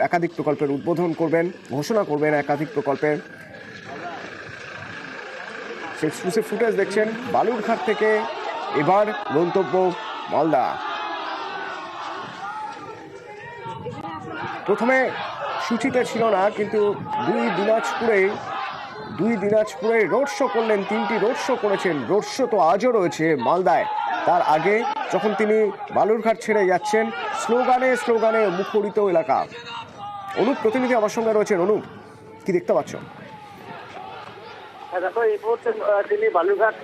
একাধিক প্রকল্পের উদ্বোধন করবেন, ঘোষণা করবেন একাধিক প্রকল্পের। সেই এক্সক্লুসিভ ফুটেজ দেখছেন বালুরঘাট থেকে। এবার গন্তব্য মালদা। প্রথমে সূচিতে ছিল না, কিন্তু দুই দিনাজপুরে রোড শো করলেন, 3টি রোড শো করেছেন। রোড শো তো আজও রয়েছে মালদায়। তার আগে যখন তিনি বালুরঘাট ছেড়ে যাচ্ছেন, স্লোগানে স্লোগানে মুখরিত এলাকা। অনুপ প্রতিনিধি আমার সঙ্গে রয়েছেন। অনুপ, কি দেখতে পাচ্ছ? দেখো, এই মুহূর্তে তিনি বালুরঘাট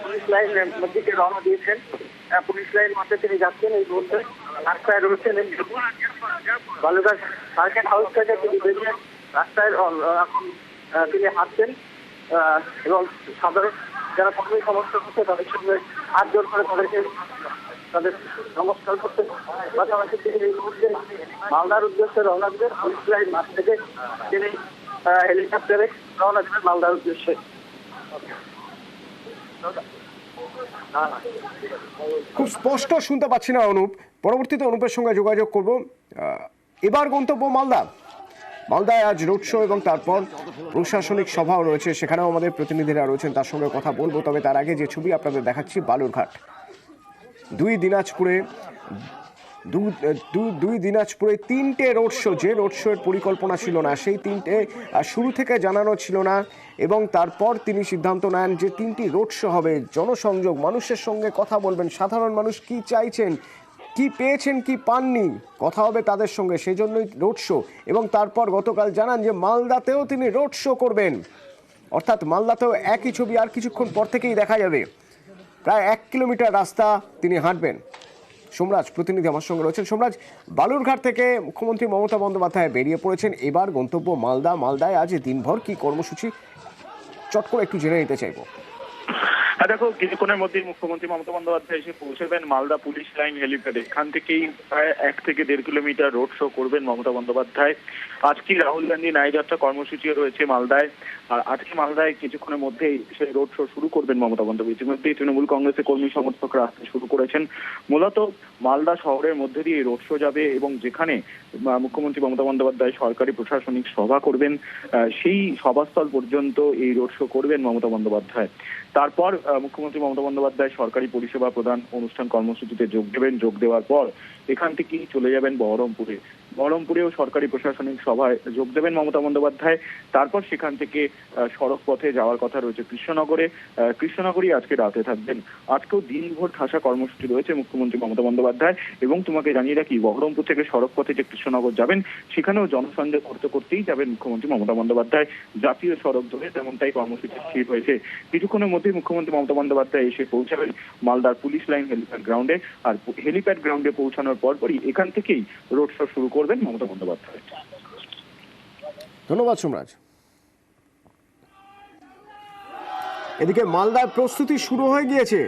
পুলিশ লাইন দিকে রওনা দিয়েছেন। পুলিশ লাইন মাঠে তিনি যাচ্ছেন। এই মুহূর্তে রাস্তায় রয়েছেন। বালুরঘাট সার্কিট হাউস থেকে তিনি বেরিয়ে রাস্তায় এখন তিনি হাঁটছেন এবং সাধারণ যারা কর্মী সমর্থক হচ্ছে তাদের সঙ্গে হাত জোর করে তাদের নমস্কার করতে। পাশাপাশি তিনি এই মুহূর্তে মালদার উদ্দেশ্যে রওনা দিবেন। পুলিশ লাইন মাঠ থেকে তিনি হেলিকপ্টারে রওনা দিবেন মালদার উদ্দেশ্যে। খুব স্পষ্ট শুনতে পাচ্ছি না অনুপ, পরবর্তীতে অনুপের সঙ্গে যোগাযোগ করব। এবার গন্তব্য মালদায় আজ রোড শো এবং তারপর প্রশাসনিক সভাও রয়েছে, সেখানেও আমাদের প্রতিনিধিরা রয়েছেন, তার সঙ্গে কথা বলবো। তবে তার আগে যে ছবি আপনাদের দেখাচ্ছি, বালুরঘাট দুই দিনাজপুরে 3টে রোড শো, যে রোড শো এর পরিকল্পনা ছিল না, সেই 3টে শুরু থেকে জানানো ছিল না। এবং তারপর তিনি সিদ্ধান্ত নেন যে 3টি রোড শো হবে, জনসংযোগ, মানুষের সঙ্গে কথা বলবেন, সাধারণ মানুষ কি চাইছেন, কি পেয়েছেন, কি পাননি, কথা হবে তাদের সঙ্গে, সেজন্যই রোড শো। এবং তারপর গতকাল জানান যে মালদাতেও তিনি রোড শো করবেন। অর্থাৎ মালদাতেও একই ছবি আর কিছুক্ষণ পর থেকেই দেখা যাবে। প্রায় 1 কিলোমিটার রাস্তা তিনি হাঁটবেন। সোমরাজ প্রতিনিধি আমার সঙ্গে রয়েছেন। সোমরাজ, বালুরঘাট থেকে মুখ্যমন্ত্রী মমতা বন্দ্যোপাধ্যায় বেরিয়ে পড়েছেন, এবার গন্তব্য মালদায় আজ দিনভর কি কর্মসূচি চট করে একটু জেনে নিতে চাইবো। দেখো, কিছুক্ষণের মধ্যেই মুখ্যমন্ত্রী মমতা বন্দ্যোপাধ্যায় এসে পৌঁছবেন মালদা পুলিশ লাইন হেলিপ্যাডে। এখান থেকেই প্রায় 1 থেকে 1.5 কিলোমিটার রোড শো করবেন মমতা বন্দ্যোপাধ্যায়। আজকে রাহুল গান্ধী ন্যায়যাত্রা কর্মসূচিও রয়েছে মালদায়। আর আজকে মালদায় কিছুক্ষণের মধ্যেই সেই রোড শো শুরু করবেন মমতা বন্দ্যোপাধ্যায়। ইতিমধ্যেই তৃণমূল কংগ্রেসের কর্মী সমর্থকরা আসতে শুরু করেছেন। মূলত মালদা শহরের মধ্যে দিয়ে রোড শো যাবে এবং যেখানে মুখ্যমন্ত্রী মমতা বন্দ্যোপাধ্যায় সরকারি প্রশাসনিক সভা করবেন, সেই সভাস্থল পর্যন্ত এই রোড শো করবেন মমতা বন্দ্যোপাধ্যায়। তারপর মুখ্যমন্ত্রী মমতা বন্দ্যোপাধ্যায় সরকারি পরিষেবা প্রদান অনুষ্ঠান কর্মসূচিতে যোগ দেবেন। যোগ দেওয়ার পর এখান থেকেই চলে যাবেন বহরমপুরেও সরকারি প্রশাসনিক সভায় যোগ দেবেন মমতা বন্দ্যোপাধ্যায়। তারপর সেখান থেকে সড়ক পথে যাওয়ার কথা রয়েছে কৃষ্ণনগরই আজকে রাতে থাকবেন। আজকেও দিনভর ঠাসা কর্মসূচি রয়েছে মুখ্যমন্ত্রী মমতা বন্দ্যোপাধ্যায়। এবং তোমাকে জানিয়ে রাখি, বহরমপুর থেকে সড়ক পথে যে কৃষ্ণনগর যাবেন, সেখানেও জনসংযোগ করতেই যাবেন মুখ্যমন্ত্রী মমতা বন্দ্যোপাধ্যায় জাতীয় সড়ক ধরে, তেমনটাই কর্মসূচি স্থির হয়েছে। কিছুক্ষণের মধ্যেই মুখ্যমন্ত্রী মমতা বন্দ্যোপাধ্যায় এসে পৌঁছাবেন মালদার পুলিশ লাইন হেলিপ্যাড গ্রাউন্ডে। আর হেলিপ্যাড গ্রাউন্ডে পৌঁছানোর পরপরই এখান থেকেই রোড শো শুরু করবেন মমতা বন্দ্যোপাধ্যায়। ধন্যবাদ সোমরাজ। এদিকে মালদার প্রস্তুতি শুরু হয়ে গিয়েছে।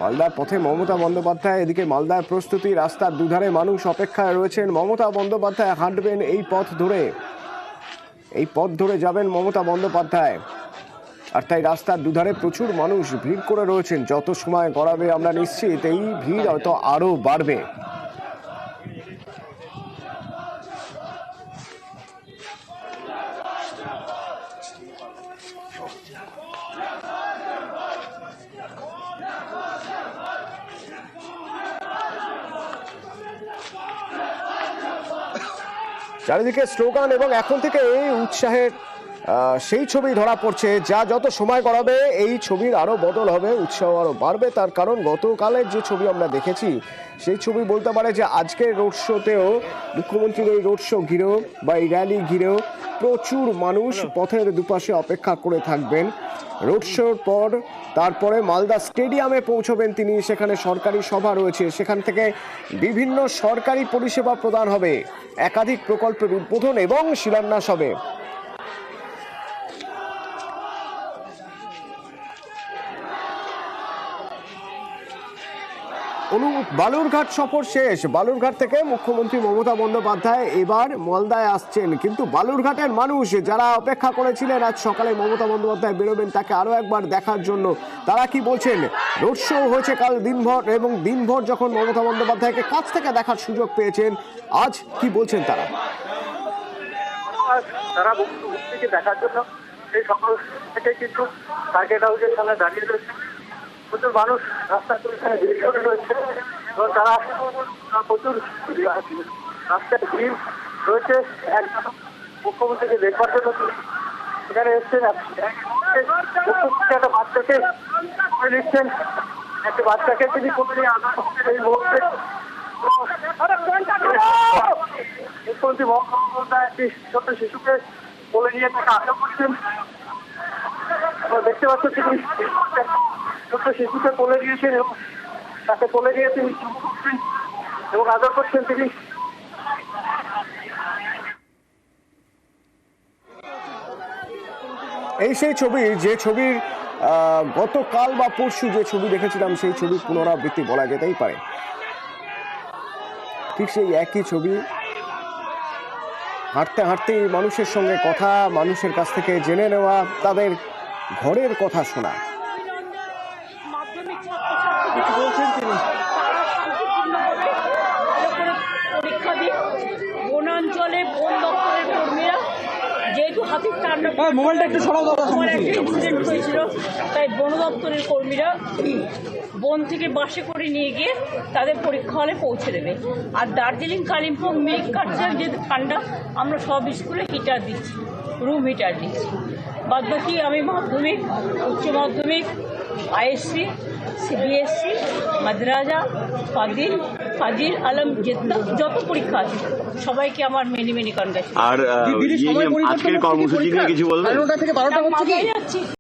মালদার পথে মমতা বন্দ্যোপাধ্যায়, এদিকে মালদার প্রস্তুতি, রাস্তার দুধারে মানুষ অপেক্ষায় রয়েছেন। মমতা বন্দ্যোপাধ্যায় হাঁটবেন এই পথ ধরে যাবেন মমতা বন্দ্যোপাধ্যায়। আর তাই রাস্তার দুধারে প্রচুর মানুষ ভিড় করে রয়েছেন। যত সময় গড়াবে আমরা নিশ্চিত এই ভিড় হয়তো আরো বাড়বে। চারিদিকে স্লোগান এবং এখন থেকে এই উৎসাহের সেই ছবি ধরা পড়ছে, যা যত সময় গড়াবে এই ছবির আরো বদল হবে, উৎসাহ আরো বাড়বে। তার কারণ গতকালের যে ছবি আমরা দেখেছি, সেই ছবি বলতে পারে যে আজকের রোড শোতেও, মুখ্যমন্ত্রীর এই রোড শো ঘিরেও বা এই র্যালি ঘিরেও প্রচুর মানুষ পথের দুপাশে অপেক্ষা করে থাকবেন। রোড শোর পর তারপরে মালদা স্টেডিয়ামে পৌঁছবেন তিনি। সেখানে সরকারি সভা রয়েছে, সেখান থেকে বিভিন্ন সরকারি পরিষেবা প্রদান হবে, একাধিক প্রকল্পের উদ্বোধন এবং শিলান্যাস হবে। বালুরঘাট সফর শেষ। বালুরঘাট থেকে মুখ্যমন্ত্রী মমতা বন্দ্যোপাধ্যায় এবার মালদায় আসছেন, কিন্তু বালুরঘাটের মানুষ যারা অপেক্ষা করেছিলেন আজ সকালে মমতা বন্দ্যোপাধ্যায় বেরোবেন তাকে আরো একবার দেখার জন্য, তারা কি বলছেন? রোড শো হয়েছে কাল দিনভর এবং দিনভর যখন মমতা বন্দ্যোপাধ্যায়কে কাছ থেকে দেখার সুযোগ পেয়েছেন, আজ কি বলছেন তারা? তারা মুখ্যমন্ত্রীকে দেখার জন্য সেই সকাল থেকে কিন্তু সার্কিট হাউসের সামনে দাঁড়িয়ে রয়েছে। প্রচুর মানুষ রাস্তায় ভিড় করে রয়েছে এবং তারা প্রচুর রাস্তায় ভিড় রয়েছে একদম মুখ্যমন্ত্রীকে দেখবার জন্য এখানে এসছেন। মুখ্যমন্ত্রী একটা বাচ্চাকে করে নিচ্ছেন, একটা বাচ্চাকে তিনি কোলে নিয়ে আনা হচ্ছেন এই মুহূর্তে। মুখ্যমন্ত্রী মমতা বন্দ্যোপাধ্যায় একটি ছোট্ট শিশুকে কোলে নিয়ে তাকে আদর করছেন। দেখতে পাচ্ছেন তিনি ছোট্ট শিশুকে কোলে নিয়েছেন এবং তাকে কোলে নিয়ে তিনি চুমু করছেন এবং আদর করছেন তিনি। এই সেই ছবি, যে ছবির গতকাল বা পরশু যে ছবি দেখেছিলাম সেই ছবির পুনরাবৃত্তি বলা যেতেই পারে। ঠিক সেই একই ছবি, হাঁটতে হাঁটতে মানুষের সঙ্গে কথা, মানুষের কাছ থেকে জেনে নেওয়া, তাদের ঘরের কথা শোনা। পরীক্ষা দিন বনাঞ্চলে বন দপ্তরের কর্মীরা, যেহেতু হাতির তাণ্ডব মোবাইলটা একটু সরাও দাও, আমার একটা ইনসিডেন্ট হয়েছিল, তাই বন দপ্তরের কর্মীরা বন থেকে বাসে করে নিয়ে গিয়ে তাদের পরীক্ষা হলে পৌঁছে দেবে। আর দার্জিলিং কালিম্পং মেঘ কাটছে যেহেতু ঠান্ডা, আমরা সব স্কুলে হিটার দিচ্ছি, রুম হিটার দিচ্ছি। বাদবাকি আমি মাধ্যমিক, উচ্চ মাধ্যমিক, আইএসসি, সিবিএসসি, মাদ্রাজা, ফাজিল আলম যত পরীক্ষা আছে সবাইকে আমার মেনি মেনি কনগ্রেচুলেশন। আর আজকের কর্মসূচি নিয়ে কিছু বলবেন? 11টা থেকে 12টা হচ্ছে কি?